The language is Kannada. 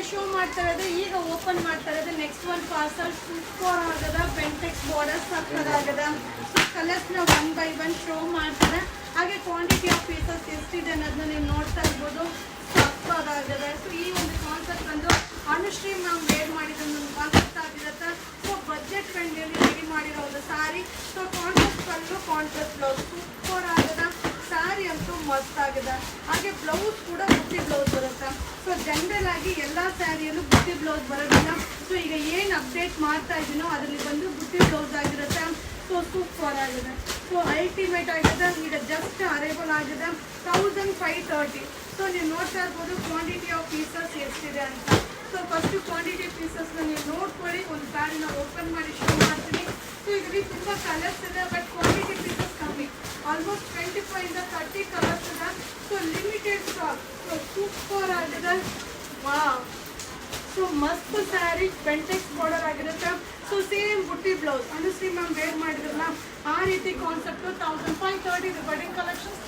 ಶೋ ಮಾಡ್ತಾ ಇರೋದು, ಈಗ ಓಪನ್ ಮಾಡ್ತಾ ಇರೋದು ನೆಕ್ಸ್ಟ್ ಒಂದು ಪಾರ್ಸಲ್ ಸೂಪರ್ ಆಗದ ಬೆಂಟೆಕ್ಸ್ ಬಾರ್ಡರ್ ಸಕ್ಕದಾಗದ. ಸೊ ಕಲರ್ಸ್ನ 1 by 1 ಶೋ ಮಾಡ್ತಾರೆ. ಹಾಗೆ ಕ್ವಾಂಟಿಟಿ ಆಫ್ ಪೀಸಸ್ ಎಷ್ಟಿದೆ ಅನ್ನೋದನ್ನ ನೀವು ನೋಡ್ತಾ ಇರ್ಬೋದು. ಸಕ್ಕದಾಗದೆ. ಸೊ ಈ ಒಂದು ಕಾನ್ಸೆಪ್ಟ್ ಬಂದು ಅನುಶ್ರೀ ಮ್ಯಾಮ್ ವೇರ್ ಮಾಡಿದ ಒಂದು ಕಾನ್ಸೆಪ್ಟ್ ಆಗಿರುತ್ತೆ. ಸೊ ಬಜೆಟ್ ಫ್ರೆಂಡ್ಲಿ ರೆಡಿ ಮಾಡಿರೋ ಒಂದು ಸ್ಯಾರಿ. ಸೊ ಕಾಂಟ್ರಾಸ್ಟ್ ಕಲ್ಲು ಕಾಂಟ್ರಾಸ್ಟ್ ಬ್ಲೌಸ್ ಸೂಪರ್ ಆಗದ. ಸ್ಯಾರಿ ಅಂತೂ ಮಸ್ತ್ ಆಗಿದೆ. ಹಾಗೆ ಬ್ಲೌಸ್ ಕೂಡ ಬುಟ್ಟಿ ಬ್ಲೌಸ್ ಬರುತ್ತೆ. ಸೊ ಜನರಲ್ ಆಗಿ ಎಲ್ಲ ಸ್ಯಾರಿಯಲ್ಲೂ ಬುಟ್ಟಿ ಬ್ಲೌಸ್ ಬರೋದಿಲ್ಲ. ಸೊ ಈಗ ಏನು ಅಪ್ಡೇಟ್ ಮಾಡ್ತಾ ಇದ್ದೀನೋ ಅದರಲ್ಲಿ ಬಂದು ಬುಟ್ಟಿ ಬ್ಲೌಸ್ ಆಗಿರುತ್ತೆ. ಸೊ ಸೂಪರ್ ಆಗಿದೆ. ಸೊ ಅಲ್ಟಿಮೇಟ್ ಆಗಿದೆ. ಈಗ ಜಸ್ಟ್ ಅರೈವಲ್ ಆಗಿದೆ 1530. ಸೊ ನೀವು ನೋಡ್ತಾ ಇರ್ಬೋದು ಕ್ವಾಂಟಿಟಿ ಆಫ್ ಪೀಸಸ್ ಎಷ್ಟಿದೆ ಅಂತ. ಸೊ ಫಸ್ಟ್ ಕ್ವಾಂಟಿಟಿ ಪೀಸಸ್ನ ನೀವು ನೋಡ್ಕೊಳ್ಳಿ. ಒಂದು ಸ್ಯಾರಿನ ಓಪನ್ ಮಾಡಿ ಶೋ ಮಾಡ್ತೀನಿ. ಸೊ ಇದರಲ್ಲಿ ತುಂಬ ಕಲರ್ಸ್ ಇದೆ, ಬಟ್ ಕ್ವಾಂಟಿಟಿ ಪೀಸಸ್ ಕಮ್ಮಿ. ಆಲ್ಮೋಸ್ಟ್ 25 ಇಂದ 30 ಕಲರ್ಸ್ ಇದೆ. So limited stock. So super ಆಗಿದೆ. ವಾವ್. ಸೊ ಮಸ್ತ್ ಸ್ಯಾರಿ ಬೆಂಟೆಕ್ಸ್ ಬಾರ್ಡರ್ ಆಗಿರುತ್ತೆ. ಸೊ ಸೇಮ್ ಬುಟ್ಟಿ ಬ್ಲೌಸ್ ಅನುಶ್ರೀ ಮ್ಯಾಮ್ ವೇರ್ ಮಾಡಿದ್ರಲ್ಲ ಆ ರೀತಿ ಕಾನ್ಸೆಪ್ಟು 1530 ವೆಡ್ಡಿಂಗ್ ಕಲೆಕ್ಷನ್ಸ್.